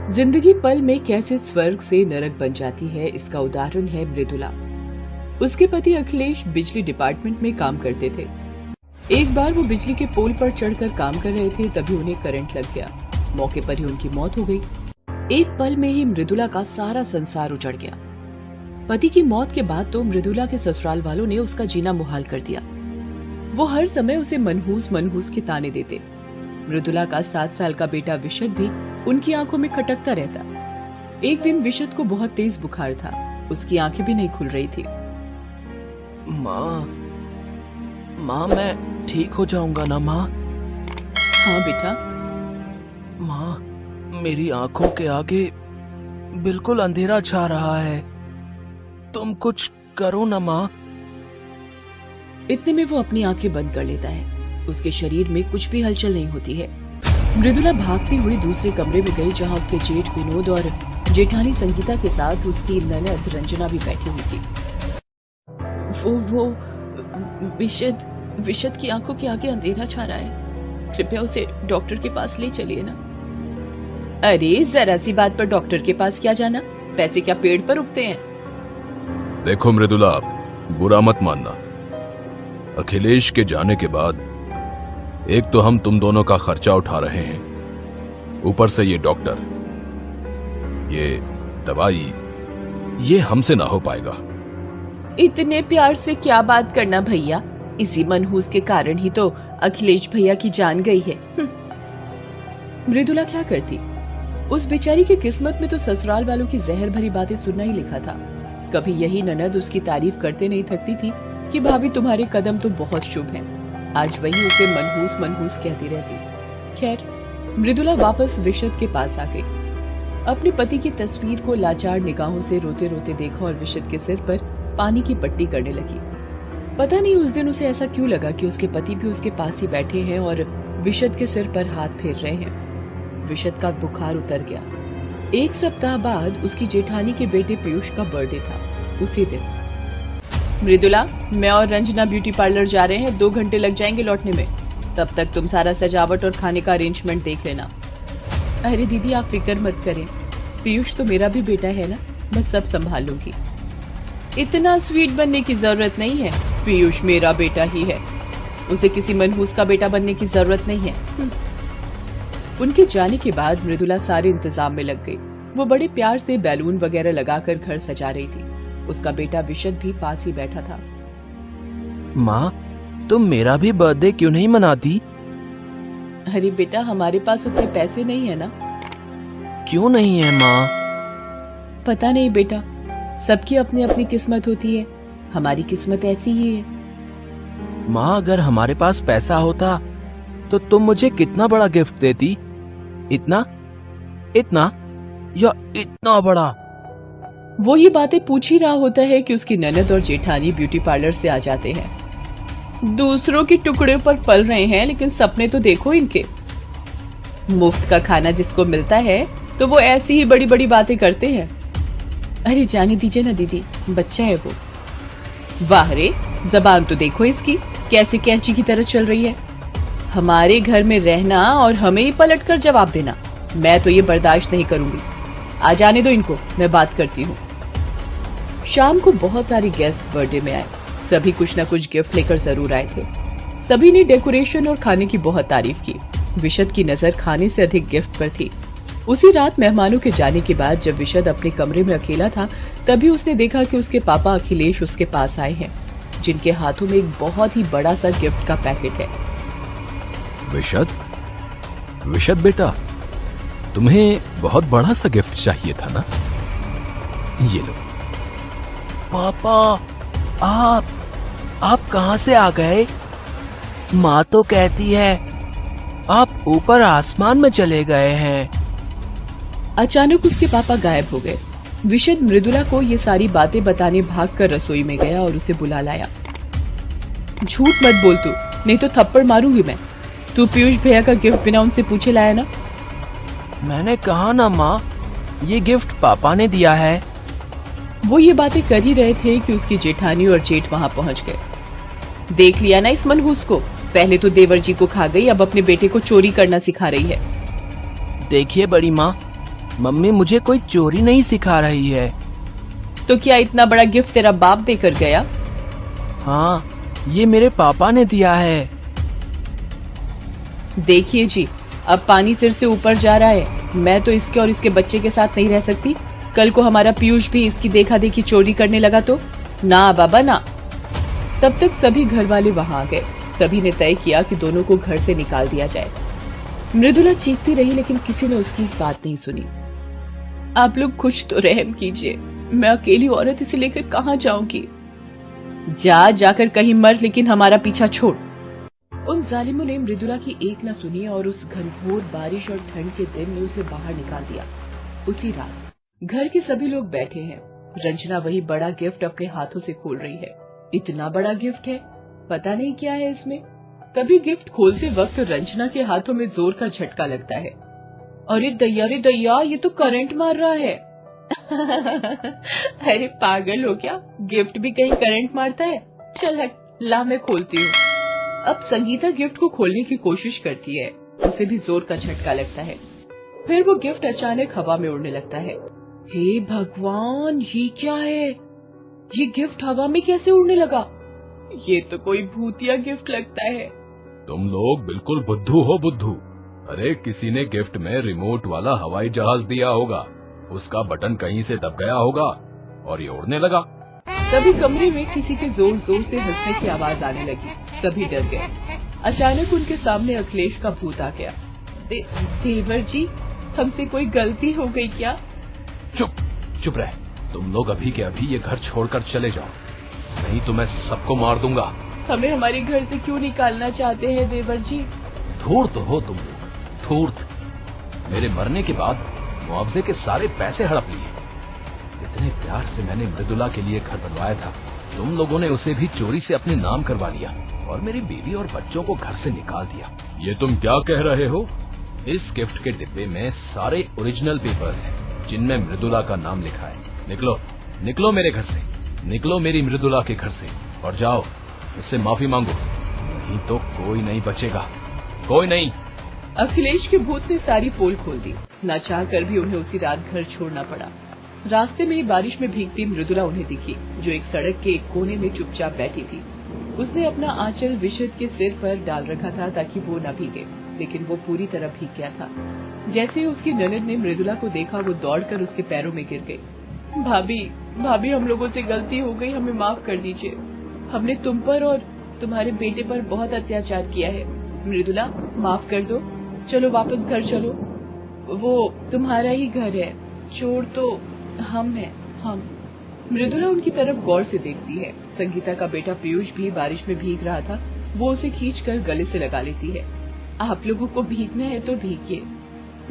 जिंदगी पल में कैसे स्वर्ग से नरक बन जाती है, इसका उदाहरण है मृदुला। उसके पति अखिलेश बिजली डिपार्टमेंट में काम करते थे। एक बार वो बिजली के पोल पर चढ़कर काम कर रहे थे, तभी उन्हें करंट लग गया। मौके पर ही उनकी मौत हो गई। एक पल में ही मृदुला का सारा संसार उजड़ गया। पति की मौत के बाद तो मृदुला के ससुराल वालों ने उसका जीना मुहाल कर दिया। वो हर समय उसे मनहूस मनहूस के ताने देते। मृदुला का 7 साल का बेटा विशद भी उनकी आंखों में खटकता रहता। एक दिन विशद को बहुत तेज बुखार था। उसकी आंखें भी नहीं खुल रही थी। माँ मैं ठीक हो जाऊंगा ना माँ? हाँ बेटा। माँ, मेरी आंखों के आगे बिल्कुल अंधेरा छा रहा है, तुम कुछ करो ना माँ। इतने में वो अपनी आंखें बंद कर लेता है। उसके शरीर में कुछ भी हलचल नहीं होती है। मृदुला भागती हुई दूसरे कमरे में गई, जहां उसके जेठ विनोद और जेठानी संगीता के साथ उसकी ननद रंजना भी बैठी हुई थी। वो विशद की आंखों के आगे अंधेरा छा रहा है। कृपया उसे डॉक्टर के पास ले चलिए ना। अरे जरा सी बात पर डॉक्टर के पास क्या जाना? पैसे क्या पेड़ पर उगते हैं? देखो मृदुला, बुरा मत मानना। अखिलेश के जाने के बाद एक तो हम तुम दोनों का खर्चा उठा रहे हैं, ऊपर से ये डॉक्टर, ये दवाई, ये हमसे ना हो पाएगा। इतने प्यार से क्या बात करना भैया, इसी मनहूस के कारण ही तो अखिलेश भैया की जान गई है। मृदुला क्या करती? उस बेचारी की किस्मत में तो ससुराल वालों की जहर भरी बातें सुनना ही लिखा था। कभी यही ननद उसकी तारीफ करते नहीं थकती थी कि भाभी तुम्हारे कदम तो बहुत शुभ हैं। आज वही उसे मनहूस मनहूस कहती रहती। खैर, मृदुला वापस विशद के पास आ गई। अपने पति की तस्वीर को लाचार निगाहों से रोते रोते देखा और विशद के सिर पर पानी की पट्टी करने लगी। पता नहीं उस दिन उसे ऐसा क्यों लगा कि उसके पति भी उसके पास ही बैठे हैं और विशद के सिर पर हाथ फेर रहे हैं। विशद का बुखार उतर गया। 1 सप्ताह बाद उसकी जेठानी के बेटे पीयूष का बर्थडे था। उसी दिन मृदुला, मैं और रंजना ब्यूटी पार्लर जा रहे हैं, 2 घंटे लग जाएंगे लौटने में। तब तक तुम सारा सजावट और खाने का अरेंजमेंट देख लेना। अरे दीदी, आप फिक्र मत करें, पीयूष तो मेरा भी बेटा है ना, मैं सब संभाल लूंगी। इतना स्वीट बनने की जरूरत नहीं है, पीयूष मेरा बेटा ही है, उसे किसी मनहूस का बेटा बनने की जरूरत नहीं है। उनके जाने के बाद मृदुला सारे इंतजाम में लग गई। वो बड़े प्यार से बैलून वगैरह लगाकर घर सजा रही थी। उसका बेटा विशद भी पास ही बैठा था। माँ, तुम मेरा भी बर्थडे क्यों नहीं मनाती? अरे बेटा, हमारे पास उतने पैसे नहीं है ना। क्यों नहीं है माँ? पता नहीं बेटा, सबकी अपनी अपनी किस्मत होती है। हमारी किस्मत ऐसी ही है। माँ, अगर हमारे पास पैसा होता तो तुम मुझे कितना बड़ा गिफ्ट देती? इतना या इतना बड़ा? वो ये बातें पूछ ही रहा होता है कि उसकी ननद और जेठानी ब्यूटी पार्लर से आ जाते हैं। दूसरों के टुकड़े पर पल रहे हैं, लेकिन सपने तो देखो इनके। मुफ्त का खाना जिसको मिलता है तो वो ऐसी ही बड़ी बड़ी बातें करते हैं। अरे जाने दीजिए ना दीदी, बच्चा है वो। वाह रे, जबान तो देखो इसकी कैसे कैंची की तरह चल रही है। हमारे घर में रहना और हमें ही पलट कर जवाब देना, मैं तो ये बर्दाश्त नहीं करूंगी। आ जाने दो इनको, मैं बात करती हूँ। शाम को बहुत सारे गेस्ट बर्थडे में आए। सभी कुछ न कुछ गिफ्ट लेकर जरूर आए थे। सभी ने डेकोरेशन और खाने की बहुत तारीफ की। विशद की नजर खाने से अधिक गिफ्ट पर थी। उसी रात मेहमानों के जाने के बाद जब विशद अपने कमरे में अकेला था, तभी उसने देखा कि उसके पापा अखिलेश उसके पास आए हैं, जिनके हाथों में एक बहुत ही बड़ा सा गिफ्ट का पैकेट है। विशद बेटा, तुम्हें बहुत बड़ा सा गिफ्ट चाहिए था ना? ये लो। पापा, आप कहाँ से आ गए? माँ तो कहती है आप ऊपर आसमान में चले गए हैं। अचानक उसके पापा गायब हो गए। विशद मृदुला को ये सारी बातें बताने भागकर रसोई में गया और उसे बुला लाया। झूठ मत बोल तू, नहीं तो थप्पड़ मारूंगी मैं। तू पीयूष भैया का गिफ्ट बिना उनसे पूछे लाया ना? मैंने कहा ना माँ, ये गिफ्ट पापा ने दिया है। वो ये बातें कर ही रहे थे कि उसकी जेठानी और जेठ वहां पहुंच गए। देख लिया ना इस मनहूस को, पहले तो देवर जी को खा गई, अब अपने बेटे को चोरी करना सिखा रही है। देखिए बड़ी माँ, मम्मी मुझे कोई चोरी नहीं सिखा रही है। तो क्या इतना बड़ा गिफ्ट तेरा बाप देकर गया? हाँ, ये मेरे पापा ने दिया है। देखिए जी, अब पानी सिर से ऊपर जा रहा है। मैं तो इसके और इसके बच्चे के साथ नहीं रह सकती। कल को हमारा पीयूष भी इसकी देखा देखी चोरी करने लगा तो ना बाबा ना। तब तक सभी घर वाले वहां आ गए। सभी ने तय किया कि दोनों को घर से निकाल दिया जाए। मृदुला चीखती रही लेकिन किसी ने उसकी बात नहीं सुनी। आप लोग कुछ तो रहम कीजिए, मैं अकेली औरत इसे लेकर कहाँ जाऊंगी? जाकर कहीं मर, लेकिन हमारा पीछा छोड़। उन जालिमों ने मृदुला की एक न सुनी और उस घनघोर बारिश और ठंड के दिन में उसे बाहर निकाल दिया। उसी रात घर के सभी लोग बैठे हैं। रंजना वही बड़ा गिफ्ट अपने हाथों से खोल रही है। इतना बड़ा गिफ्ट है, पता नहीं क्या है इसमें। तभी गिफ्ट खोलते वक्त रंजना के हाथों में जोर का झटका लगता है। अरे दैया, ये तो करंट मार रहा है। अरे पागल हो क्या? गिफ्ट भी कहीं करंट मारता है? चल हट, ला मैं खोलती हूँ। अब संगीता गिफ्ट को खोलने की कोशिश करती है। उसे भी जोर का झटका लगता है। फिर वो गिफ्ट अचानक हवा में उड़ने लगता है। हे भगवान, ये क्या है? ये गिफ्ट हवा में कैसे उड़ने लगा? ये तो कोई भूतिया गिफ्ट लगता है। तुम लोग बिल्कुल बुद्धू हो, बुद्धू। अरे किसी ने गिफ्ट में रिमोट वाला हवाई जहाज दिया होगा, उसका बटन कहीं से दब गया होगा और ये उड़ने लगा। तभी कमरे में किसी के जोर जोर से हंसने की आवाज आने लगी। सभी डर गए। अचानक उनके सामने अखिलेश का भूत आ गया। देवर जी, हमसे कोई गलती हो गई क्या? चुप रह। तुम लोग अभी के अभी ये घर छोड़कर चले जाओ, नहीं तो मैं सबको मार दूंगा। हमें हमारे घर से क्यों निकालना चाहते हैं देवर जी? धूर्त हो तुम लोग, धूर्त। मेरे मरने के बाद मुआवजे के सारे पैसे हड़प लिए। इतने प्यार से मैंने मृदुला के लिए घर बनवाया था, तुम लोगों ने उसे भी चोरी से अपने नाम करवा लिया और मेरी बीवी और बच्चों को घर से निकाल दिया। ये तुम क्या कह रहे हो? इस गिफ्ट के डिब्बे में सारे ओरिजिनल पेपर्स हैं जिनमें मृदुला का नाम लिखा है। निकलो मेरे घर से, निकलो मेरी मृदुला के घर से और जाओ उससे माफी मांगो, नहीं तो कोई नहीं बचेगा, कोई नहीं। अखिलेश के भूत ने सारी पोल खोल दी। ना चाह कर भी उन्हें उसी रात घर छोड़ना पड़ा। रास्ते में बारिश में भीगती मृदुला उन्हें दिखी, जो एक सड़क के एक कोने में चुपचाप बैठी थी। उसने अपना आंचल विशद के सिर पर डाल रखा था ताकि वो न भीगे, लेकिन वो पूरी तरह भीग गया था। जैसे ही उसकी ननद ने मृदुला को देखा, वो दौड़कर उसके पैरों में गिर गई। भाभी, हम लोगों से गलती हो गई, हमें माफ कर दीजिए। हमने तुम पर और तुम्हारे बेटे पर बहुत अत्याचार किया है। मृदुला, माफ कर दो। चलो वापस घर चलो, वो तुम्हारा ही घर है, चोर तो हम हैं, हम। मृदुला उनकी तरफ गौर से देखती है। संगीता का बेटा पीयूष भी बारिश में भीग रहा था। वो उसे खींचकर गले से लगा लेती है। आप लोगों को भीगना है तो भीगिए,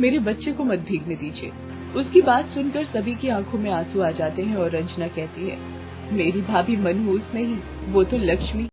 मेरे बच्चे को मत भीगने दीजिए। उसकी बात सुनकर सभी की आंखों में आंसू आ जाते हैं और रंजना कहती है, मेरी भाभी मनहूस नहीं, वो तो लक्ष्मी